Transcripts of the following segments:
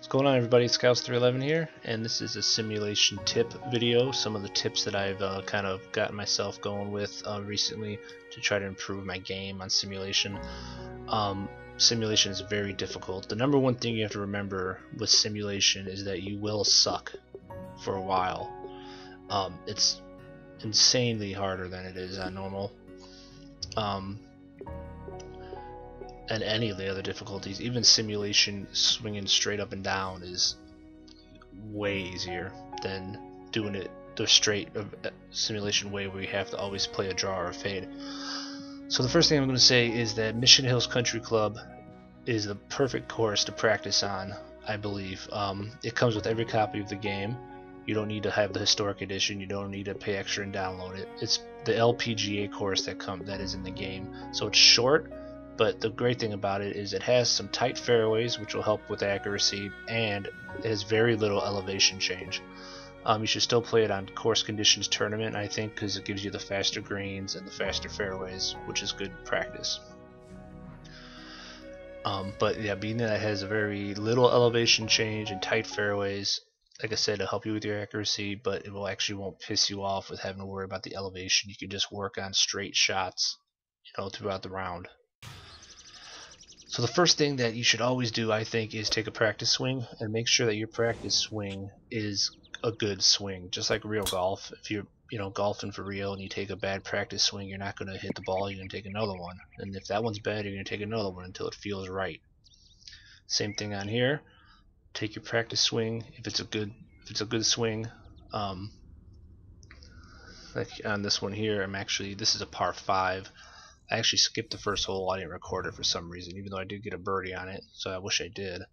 What's going on, everybody? Scalzitti here, and this is a simulation tip video. Some of the tips that I've kind of gotten myself going with recently to try to improve my game on simulation. Simulation is very difficult. The number one thing you have to remember with simulation is that you will suck for a while. It's insanely harder than it is on normal. And any of the other difficulties, even simulation swinging straight up and down is way easier than doing it the straight simulation way where you have to always play a draw or a fade. So the first thing I'm going to say is that Mission Hills Country Club is the perfect course to practice on, I believe. It comes with every copy of the game. You don't need to have the historic edition. You don't need to pay extra and download it. It's the LPGA course that is in the game. So it's short, but the great thing about it is it has some tight fairways, which will help with accuracy, and it has very little elevation change. You should still play it on course conditions tournament, I think, because it gives you the faster greens and the faster fairways, which is good practice. But yeah, being that it has a very little elevation change and tight fairways, like I said, it'll help you with your accuracy, but it will actually won't piss you off with having to worry about the elevation. You can just work on straight shots, throughout the round. So the first thing that you should always do, I think, is take a practice swing and make sure that your practice swing is a good swing, just like real golf. If you're golfing for real and you take a bad practice swing, you're not going to hit the ball. You're going to take another one, and if that one's bad, you're going to take another one until it feels right. Same thing on here. Take your practice swing. If it's a good swing, like on this one here, this is a par 5. I actually skipped the first hole. I didn't record it for some reason, even though I did get a birdie on it, so I wish I did.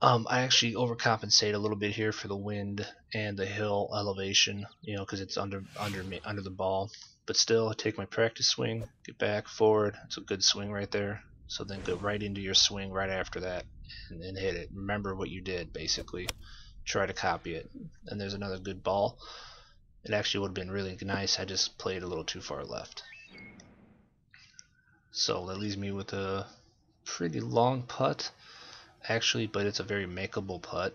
I actually overcompensate a little bit here for the wind and the hill elevation, because it's under the ball. But still, I take my practice swing, get back, forward. It's a good swing right there. So then go right into your swing right after that and hit it. Remember what you did, basically. Try to copy it. And there's another good ball. It actually would have been really nice. I just played a little too far left. So that leaves me with a pretty long putt, actually, but it's a very makeable putt.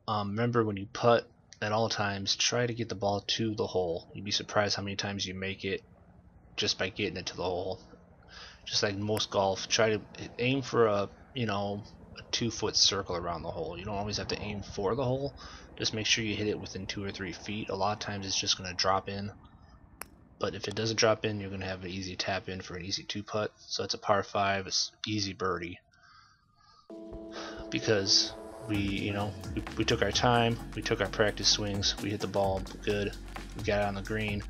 Remember, when you putt, at all times, try to get the ball to the hole. You'd be surprised how many times you make it just by getting it to the hole. Just like most golf, try to aim for a 2-foot circle around the hole. You don't always have to aim for the hole. Just make sure you hit it within 2 or 3 feet. A lot of times it's just going to drop in. But if it doesn't drop in, you're going to have an easy tap in for an easy 2-putt. So it's a par 5, it's easy birdie. Because we took our time, we took our practice swings, we hit the ball good, we got it on the green,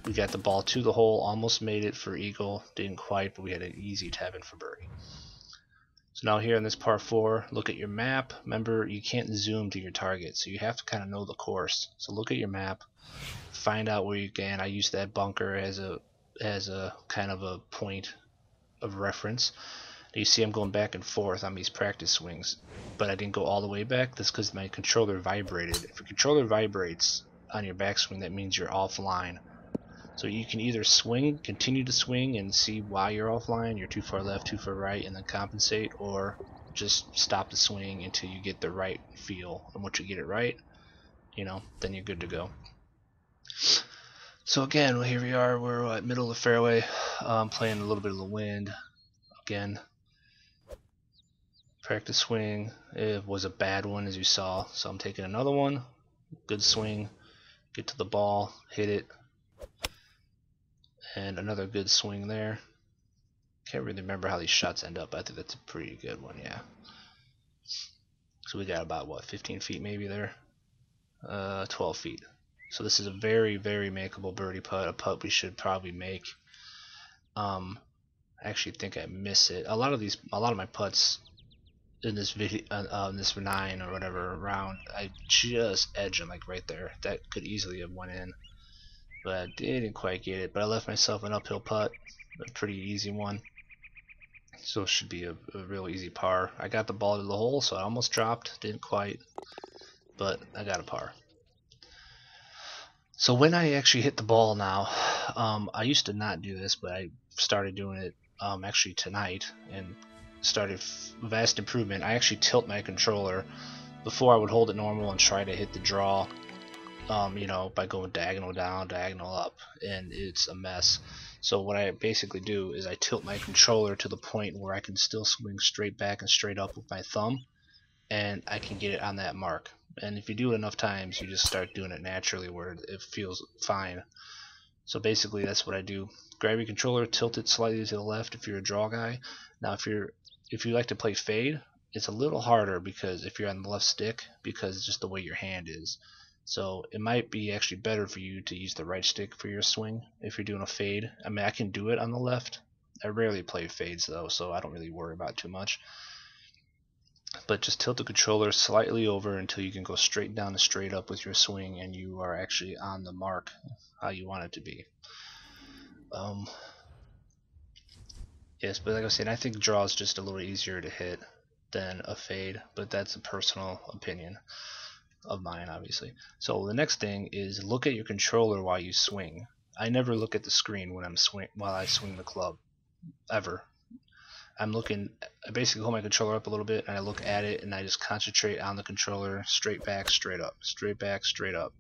we got the ball to the hole, almost made it for eagle, didn't quite, but we had an easy tap in for birdie. So now here on this par 4, look at your map. Remember, you can't zoom to your target, so you have to kind of know the course. So look at your map, find out where you can. I use that bunker as a kind of a point of reference. You see I'm going back and forth on these practice swings, but I didn't go all the way back. That's because my controller vibrated. If your controller vibrates on your backswing, that means you're offline. So you can either continue to swing and see why you're offline, you're too far left, too far right, and then compensate, or just stop the swing until you get the right feel. And once you get it right, then you're good to go. So again, here we are, we're at middle of the fairway, playing a little bit of the wind. Again, practice swing, it was a bad one as you saw, so I'm taking another one, good swing, get to the ball, hit it, and another good swing there. Can't really remember how these shots end up, but I think that's a pretty good one, yeah. So we got about, what, 15 feet maybe there? 12 feet. So this is a very, very makeable birdie putt, a putt we should probably make. I actually think I miss it. A lot of my putts in this video, this 9 or whatever round, I just edge them like right there. That could easily have went in, but I didn't quite get it. But I left myself an uphill putt, a pretty easy one. So it should be a real easy par. I got the ball to the hole, so I almost dropped, didn't quite, but I got a par. So when I actually hit the ball now, I used to not do this, but I started doing it actually tonight, and started vast improvement. I actually tilt my controller. Before I would hold it normal and try to hit the draw, you know, by going diagonal down, diagonal up, and it's a mess. So what I basically do is I tilt my controller to the point where I can still swing straight back and straight up with my thumb, and I can get it on that mark. And if you do it enough times, you just start doing it naturally where it feels fine. So basically that's what I do. Grab your controller, tilt it slightly to the left if you're a draw guy. Now if you like to play fade, it's a little harder because if you're on the left stick, because it's just the way your hand is. So it might be actually better for you to use the right stick for your swing if you're doing a fade. I mean, I can do it on the left. I rarely play fades though, so I don't really worry about it too much. But just tilt the controller slightly over until you can go straight down and straight up with your swing, and you are actually on the mark how you want it to be. Yes, but like I said, I think draw is just a little easier to hit than a fade, but that's a personal opinion of mine, obviously. So the next thing is look at your controller while you swing. I never look at the screen when while I swing the club, ever. I basically hold my controller up a little bit and I look at it and I just concentrate on the controller, straight back, straight up, straight back, straight up.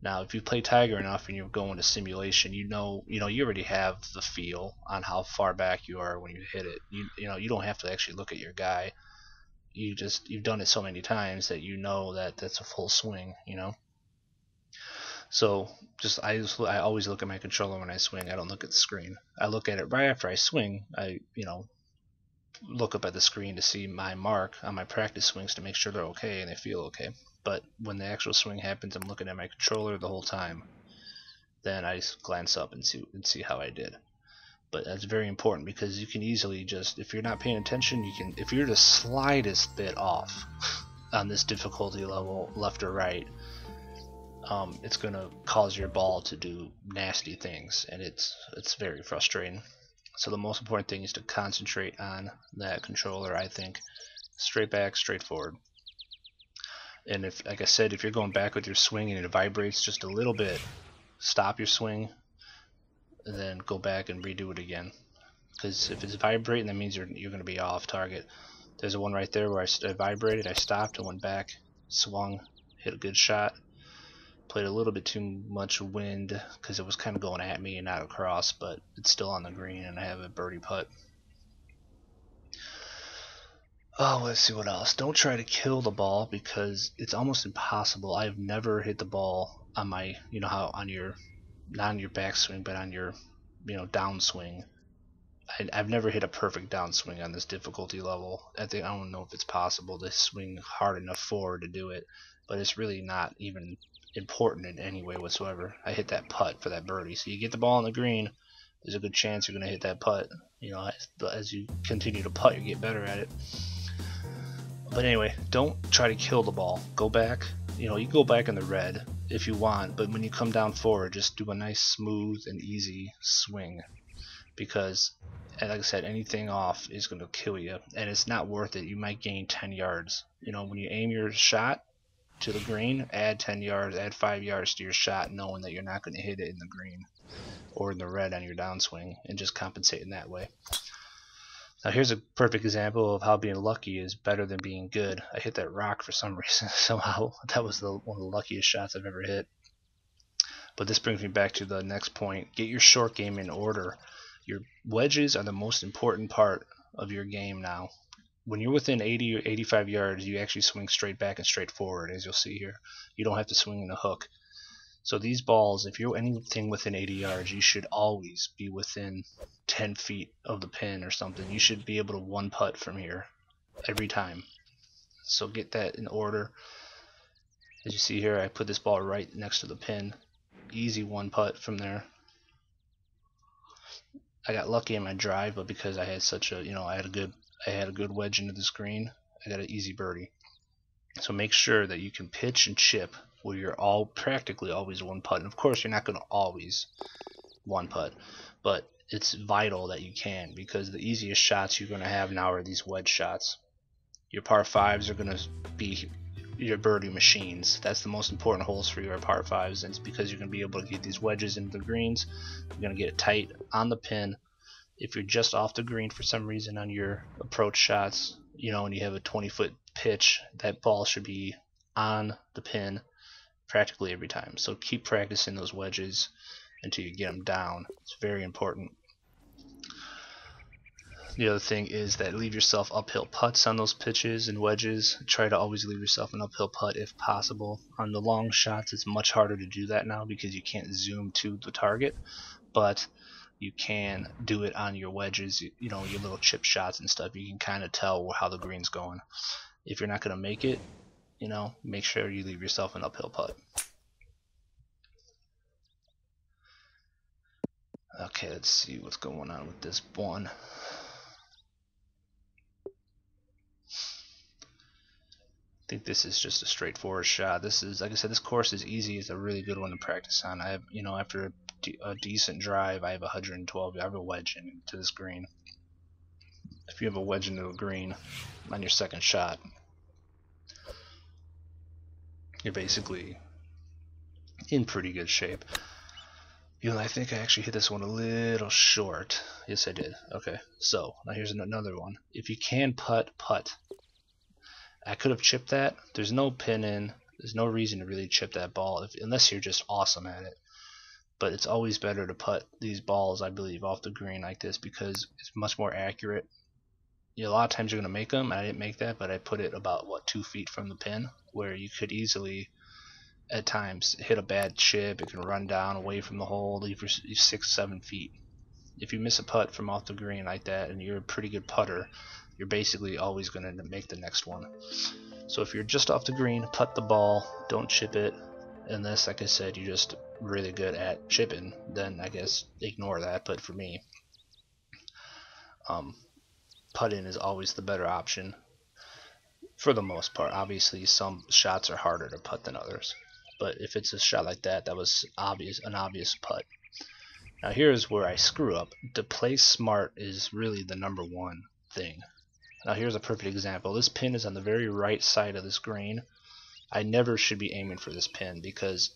Now, if you play Tiger enough and you're going to simulation, you already have the feel on how far back you are when you hit it. You don't have to actually look at your guy. You've done it so many times that you know that that's a full swing, So I always look at my controller when I swing. I don't look at the screen. I look at it right after I swing. I look up at the screen to see my mark on my practice swings to make sure they're okay and they feel okay. But when the actual swing happens, I'm looking at my controller the whole time. Then I just glance up and see how I did. But that's very important because you can easily just, if you're not paying attention, if you're the slightest bit off on this difficulty level, left or right, it's going to cause your ball to do nasty things, and it's very frustrating. So the most important thing is to concentrate on that controller, I think. Straight back, straight forward. And if, like I said, if you're going back with your swing and it vibrates just a little bit, stop your swing and then go back and redo it again. Because if it's vibrating, that means you're going to be off target. There's a one right there where I vibrated, I stopped and went back, swung, hit a good shot. Played a little bit too much wind because it was kind of going at me and not across, but it's still on the green and I have a birdie putt. Oh, let's see what else. Don't try to kill the ball because it's almost impossible. I've never hit the ball on my, how on your, not on your backswing, but on your, downswing. I've never hit a perfect downswing on this difficulty level. I don't know if it's possible to swing hard enough forward to do it, but it's really not even important in any way whatsoever. I hit that putt for that birdie. So you get the ball on the green, there's a good chance you're going to hit that putt. As you continue to putt, you get better at it. But anyway, don't try to kill the ball. Go back. You can go back in the red if you want, but when you come down forward, just do a nice smooth and easy swing. Because, like I said, anything off is going to kill you, and it's not worth it. You might gain 10 yards. When you aim your shot to the green, add 10 yards, add 5 yards to your shot, knowing that you're not going to hit it in the green or in the red on your downswing, and just compensate in that way. Now here's a perfect example of how being lucky is better than being good. I hit that rock for some reason. Somehow that was one of the luckiest shots I've ever hit. But this brings me back to the next point. Get your short game in order. Your wedges are the most important part of your game now. When you're within 80 or 85 yards, you actually swing straight back and straight forward, as you'll see here. You don't have to swing in a hook. So these balls, if you're anything within 80 yards, you should always be within 10 feet of the pin or something. You should be able to one putt from here every time. So get that in order. As you see here, I put this ball right next to the pin. Easy one putt from there. I got lucky in my drive, but because I had such a, I had a good wedge into the green, I got an easy birdie. So make sure that you can pitch and chip where you're practically always one putt. And of course, you're not going to always one putt, but it's vital that you can, because the easiest shots you're going to have now are these wedge shots. Your par fives are going to be your birdie machines. That's the most important holes for your par fives, and it's because you're going to be able to get these wedges into the greens. You're going to get it tight on the pin, If you're just off the green for some reason on your approach shots, you know, and you have a 20-foot pitch, that ball should be on the pin practically every time. So keep practicing those wedges until you get them down. It's very important. The other thing is that leave yourself uphill putts on those pitches and wedges. Try to always leave yourself an uphill putt if possible. On the long shots, it's much harder to do that now because you can't zoom to the target, but you can do it on your wedges, you know, your little chip shots and stuff. You can kind of tell how the green's going. If you're not going to make it, you know, make sure you leave yourself an uphill putt. Okay, let's see what's going on with this one. I think this is just a straightforward shot. This is, like I said, this course is easy. It's a really good one to practice on. I have, you know, after a decent drive, I have 112. I have a wedge into this green. If you have a wedge into a green on your second shot, you're basically in pretty good shape. You know, I think I actually hit this one a little short. Yes, I did. Okay, so now here's another one. If you can putt. I could have chipped that. There's no pin in. There's no reason to really chip that ball unless you're just awesome at it. But it's always better to putt these balls, I believe, off the green like this because it's much more accurate. You know, a lot of times you're going to make them. I didn't make that, but I put it about, what, 2 feet from the pin, where you could easily, at times, hit a bad chip. It can run down away from the hole, leave you 6-7 feet. If you miss a putt from off the green like that and you're a pretty good putter, you're basically always going to make the next one. So if you're just off the green, putt the ball, don't chip it. Unless, like I said, you're just really good at chipping, then I guess ignore that. But for me, putting is always the better option for the most part. Obviously, some shots are harder to putt than others, but if it's a shot like that, that was an obvious putt. Now here's where I screw up. To play smart is really the number one thing. Now here's a perfect example. This pin is on the very right side of this green. I never should be aiming for this pin because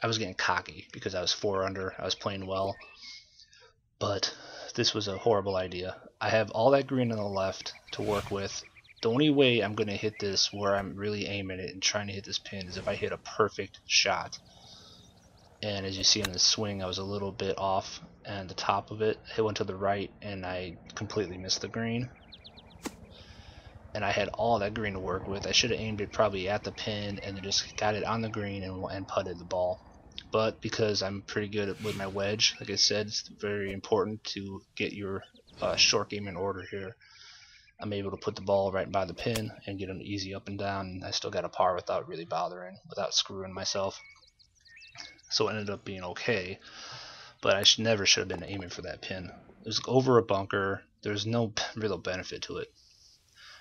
I was getting cocky because I was 4 under. I was playing well, but this was a horrible idea. I have all that green on the left to work with. The only way I'm going to hit this where I'm really aiming it and trying to hit this pin is if I hit a perfect shot. And as you see in the swing, I was a little bit off, and the top of it went to the right, and I completely missed the green. And I had all that green to work with. I should have aimed it probably at the pin and then just got it on the green and putted the ball. But because I'm pretty good with my wedge, like I said, it's very important to get your short game in order here. I'm able to put the ball right by the pin and get an easy up and down, and I still got a par without really bothering, without screwing myself. So it ended up being okay, but I never should have been aiming for that pin. It was over a bunker. There's no real benefit to it.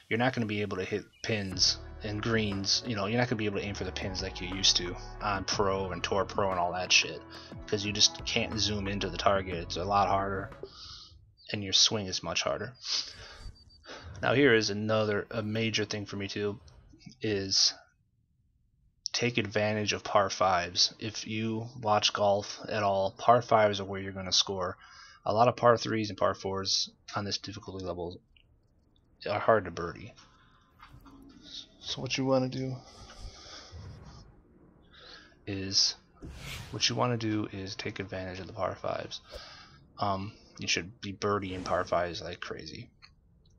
You're not going to be able to hit pins and greens, you know, you're not going to be able to aim for the pins like you used to on Pro and Tour Pro and all that shit, because you just can't zoom into the target. It's a lot harder, and your swing is much harder. Now here is a major thing for me too, is take advantage of par 5s. If you watch golf at all, par 5s are where you're going to score. A lot of par 3s and par 4s on this difficulty level are hard to birdie. So what you want to do is take advantage of the par 5s. You should be birdieing par 5s like crazy.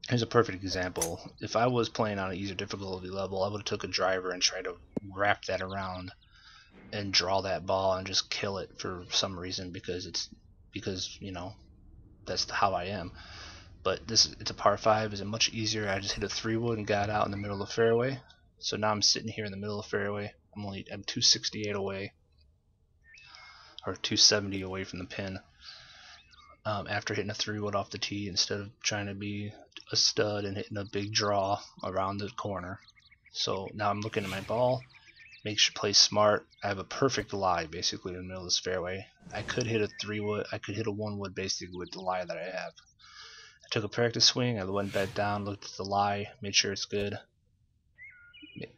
Here's a perfect example. If I was playing on an easier difficulty level, I would have took a driver and tried to wrap that around and draw that ball and just kill it for some reason, because you know, that's how I am. But it's a par 5. Is it much easier? I just hit a 3-wood and got out in the middle of the fairway. So now I'm sitting here in the middle of the fairway. I'm 268 away, or 270 away from the pin. After hitting a 3-wood off the tee, instead of trying to be a stud and hitting a big draw around the corner. So now I'm looking at my ball. Make sure play smart. I have a perfect lie basically in the middle of this fairway. I could hit a 3-wood. I could hit a 1-wood basically with the lie that I have. I took a practice swing. I went back down, looked at the lie, made sure it's good.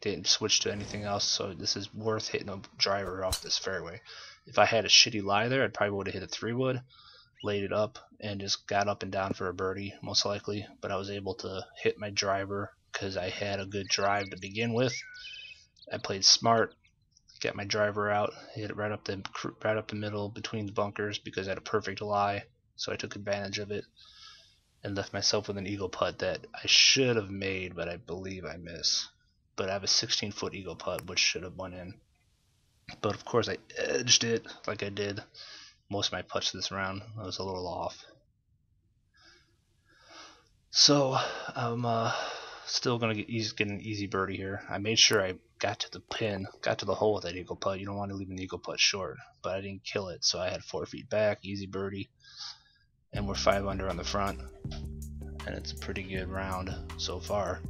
Didn't switch to anything else. So this is worth hitting a driver off this fairway. If I had a shitty lie there, I probably would have hit a 3-wood. laid it up and just got up and down for a birdie, most likely. But I was able to hit my driver because I had a good drive to begin with. I played smart, got my driver out, hit it right up the middle between the bunkers because I had a perfect lie. So I took advantage of it and left myself with an eagle putt that I should have made, but I believe I missed. But I have a 16-foot eagle putt, which should have went in. But of course I edged it like I did most of my putts this round. I was a little off. So I'm still gonna get an easy birdie here. I made sure I got to the pin, got to the hole with that eagle putt. You don't want to leave an eagle putt short, but I didn't kill it, so I had 4 feet back, easy birdie, and we're 5 under on the front, and it's a pretty good round so far.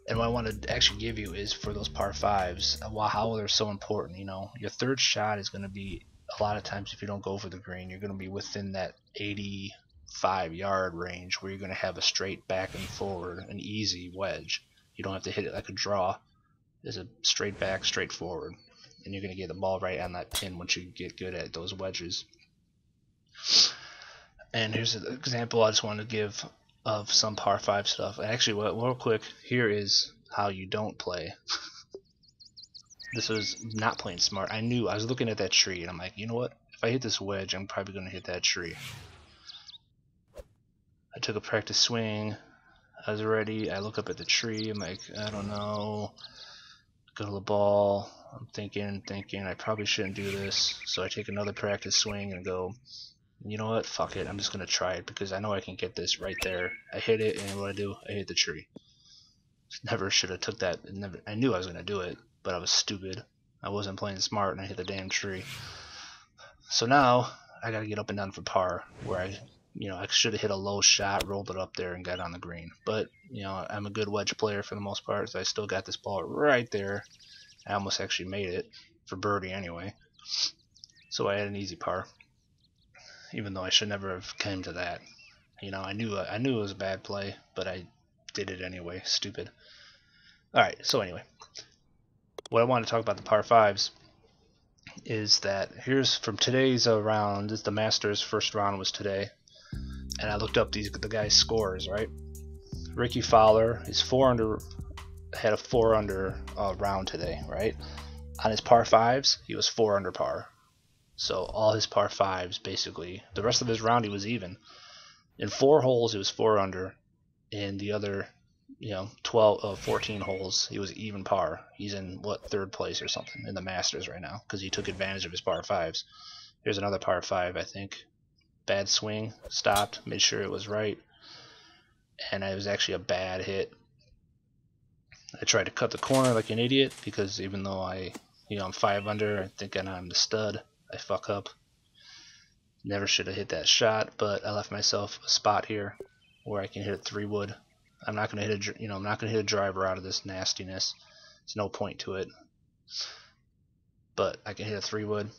And what I want to actually give you is for those par 5s, how they're so important. You know, your third shot is going to be, a lot of times if you don't go for the green, you're going to be within that 85-yard range where you're going to have a straight back and forward, an easy wedge. You don't have to hit it like a draw. It's a straight back, straight forward, and you're going to get the ball right on that pin once you get good at those wedges. And here's an example I just wanted to give of some par 5 stuff. Actually, real quick, here is how you don't play. This was not playing smart. I knew, I was looking at that tree and I'm like, you know what? If I hit this wedge, I'm probably going to hit that tree. I took a practice swing. I was ready. I look up at the tree. I'm like, I don't know. Go to the ball. I'm thinking, I probably shouldn't do this. So I take another practice swing and go, you know what, fuck it, I'm just gonna try it because I know I can get this right there. I hit it, and what I do, I hit the tree. Never should have took that. I knew I was gonna do it, but I was stupid. I wasn't playing smart, and I hit the damn tree. So now I gotta get up and down for par, where I should have hit a low shot, rolled it up there, and got on the green. But I'm a good wedge player for the most part, so I still got this ball right there. I almost actually made it for birdie anyway. So I had an easy par. Even though I should never have came to that. I knew it was a bad play, but I did it anyway. Stupid. Alright, so anyway. What I want to talk about the par 5s is that here's from today's round. This is the Masters first round was today. And I looked up the guy's scores, right? Ricky Fowler is 4 under, had a 4 under round today, right? On his par 5s, he was 4 under par. So all his par 5s, basically, the rest of his round he was even. In 4 holes he was 4 under. In the other, 14 holes he was even par. He's in 3rd place or something in the Masters right now because he took advantage of his par 5s. Here's another par 5, I think. Bad swing, stopped, made sure it was right, and it was actually a bad hit. I tried to cut the corner like an idiot because even though I'm 5 under, I think I'm the stud. I fuck up. Never should have hit that shot, but I left myself a spot here where I can hit a 3-wood. I'm not gonna hit a driver out of this nastiness. There's no point to it. But I can hit a 3-wood,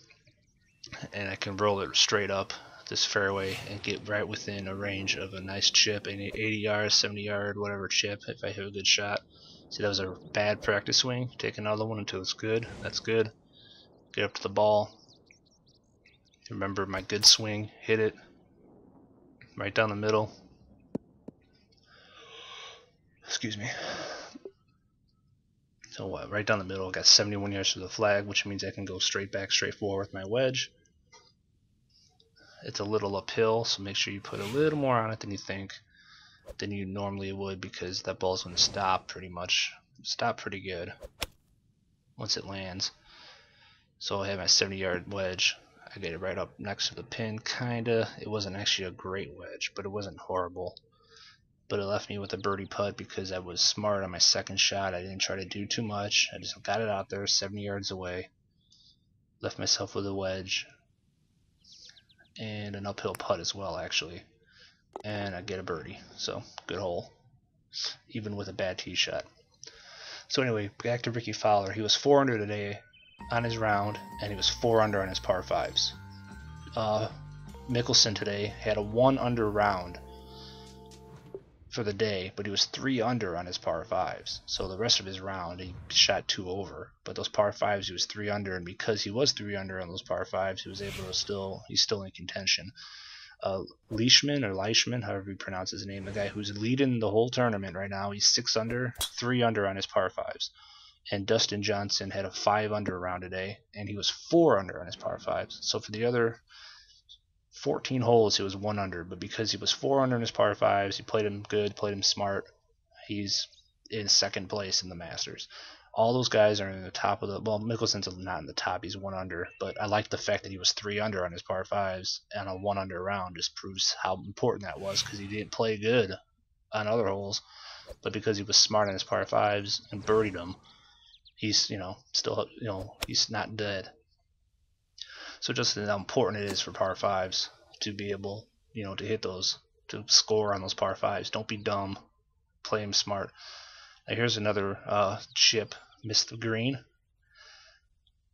and I can roll it straight up this fairway and get right within a range of a nice chip, an 80 yard, 70 yard, whatever chip. If I hit a good shot. See, that was a bad practice swing. Take another one until it's good. That's good. Get up to the ball. Remember my good swing, hit it right down the middle. Excuse me. So what? Right down the middle. Got 71 yards to the flag, which means I can go straight back, straight forward with my wedge. It's a little uphill, so make sure you put a little more on it than you normally would, because that ball's going to stop pretty good once it lands. So I have my 70-yard wedge. I get it right up next to the pin, kinda. It wasn't actually a great wedge, but it wasn't horrible. But it left me with a birdie putt because I was smart on my second shot. I didn't try to do too much. I just got it out there 70 yards away. Left myself with a wedge. And an uphill putt as well, actually. And I get a birdie. So, good hole. Even with a bad tee shot. So anyway, back to Ricky Fowler. He was 4 under today on his round, and he was 4 under on his par 5s. Mickelson today had a 1 under round. for the day, but he was 3 under on his par 5s. So the rest of his round, he shot 2 over. But those par 5s, he was 3 under, and because he was 3 under on those par 5s, he was able to he's still in contention. Leishman, however you pronounce his name, the guy who's leading the whole tournament right now, he's 6 under, 3 under on his par 5s. And Dustin Johnson had a 5 under round today, and he was 4 under on his par 5s. So for the other 14 holes, he was 1 under, but because he was 4 under in his par 5s, he played him good, played him smart. He's in second place in the Masters. All those guys are in the top of the. Well, Mickelson's not in the top; he's 1 under. But I like the fact that he was 3 under on his par 5s and a 1 under round. Just proves how important that was, because he didn't play good on other holes, but because he was smart on his par 5s and birdied them, he's still he's not dead. So just how important it is for par 5s to be able, to hit those, to score on those par 5s. Don't be dumb. Play them smart. Now here's another chip. Missed the green.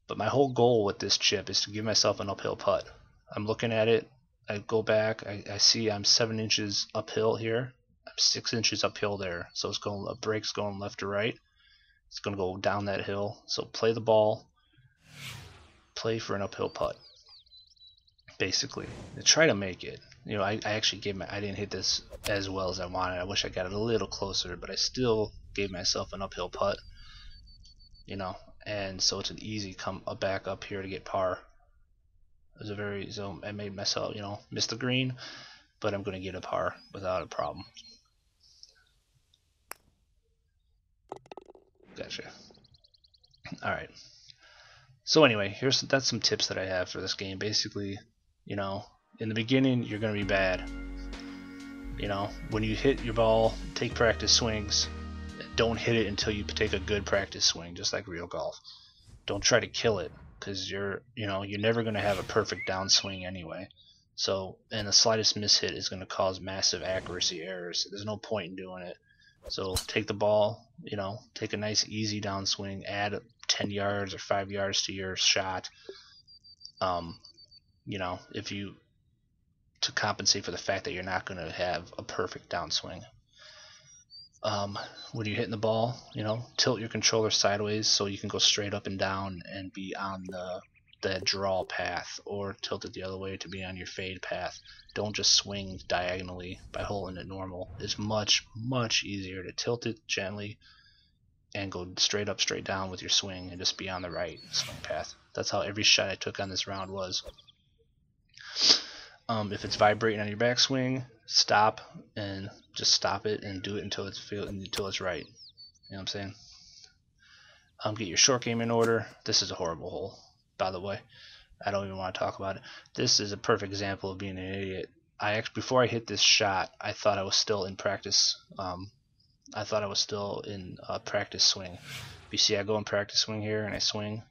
But my whole goal with this chip is to give myself an uphill putt. I'm looking at it. I go back. I see I'm 7 inches uphill here. I'm 6 inches uphill there. So it's going. A break's going left to right. It's going to go down that hill. So play the ball. Play for an uphill putt, basically. Try to make it. I actually I didn't hit this as well as I wanted. I wish I got it a little closer, but I still gave myself an uphill putt. And so it's an easy come back up here to get par. It was so I made myself, miss the green, but I'm going to get a par without a problem. Gotcha. All right. So anyway, that's some tips that I have for this game. Basically, in the beginning, you're going to be bad. When you hit your ball, take practice swings. Don't hit it until you take a good practice swing, just like real golf. Don't try to kill it, because you're never going to have a perfect downswing anyway. So, and the slightest mishit is going to cause massive accuracy errors. There's no point in doing it. So take the ball, take a nice easy downswing, add 10 yards or 5 yards to your shot. To compensate for the fact that you're not going to have a perfect downswing. When you're hitting the ball, tilt your controller sideways so you can go straight up and down and be on the draw path, or tilt it the other way to be on your fade path. Don't just swing diagonally by holding it normal. It's much, much easier to tilt it gently and go straight up, straight down with your swing and just be on the right swing path. That's how every shot I took on this round was. If it's vibrating on your backswing, stop and just stop it and do it until it's right. You know what I'm saying? Get your short game in order. This is a horrible hole, by the way. I don't even want to talk about it. This is a perfect example of being an idiot. Before I hit this shot, I thought I was still in practice. I thought I was still in practice swing. You see, I go in practice swing here and I swing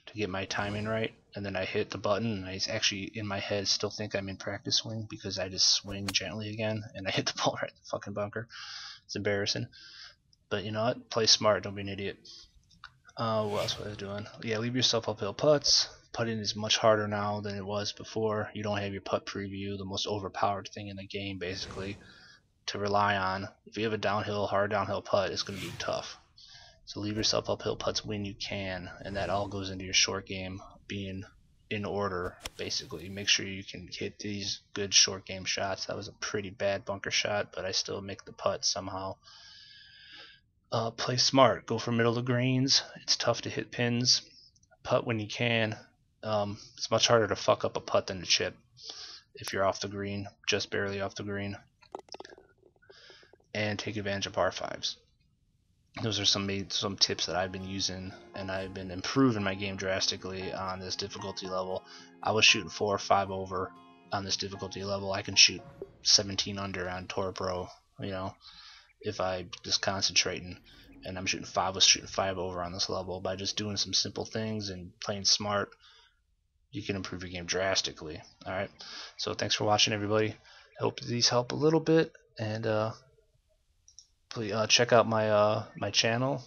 to get my timing right, and then I hit the button, and I actually in my head still think I'm in practice swing because I just swing gently again and I hit the ball right in the fucking bunker. It's embarrassing. But you know what? Play smart. Don't be an idiot. What else was I doing? Yeah, leave yourself uphill putts. Putting is much harder now than it was before. You don't have your putt preview, the most overpowered thing in the game, basically, to rely on. If you have a hard downhill putt, it's going to be tough. So leave yourself uphill putts when you can, and that all goes into your short game being in order, basically. Make sure you can hit these good short game shots. That was a pretty bad bunker shot, but I still make the putt somehow. Play smart. Go for middle of greens. It's tough to hit pins. Putt when you can. It's much harder to fuck up a putt than to chip if you're off the green, just barely off the green. And take advantage of par 5s. Those are some tips that I've been using, and I've been improving my game drastically on this difficulty level. I was shooting 4 or 5 over on this difficulty level. I can shoot 17 under on Tour Pro, if I just concentrating. And I was shooting 5 over on this level. By just doing some simple things and playing smart, you can improve your game drastically. Alright, so thanks for watching, everybody. I hope these help a little bit, and please check out my channel.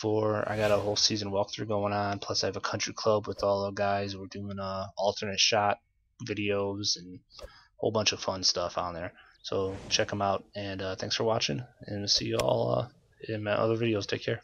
I got a whole season walkthrough going on, plus I have a country club with all the guys. We're doing alternate shot videos and a whole bunch of fun stuff on there. So check them out, and thanks for watching, and see you all in my other videos. Take care.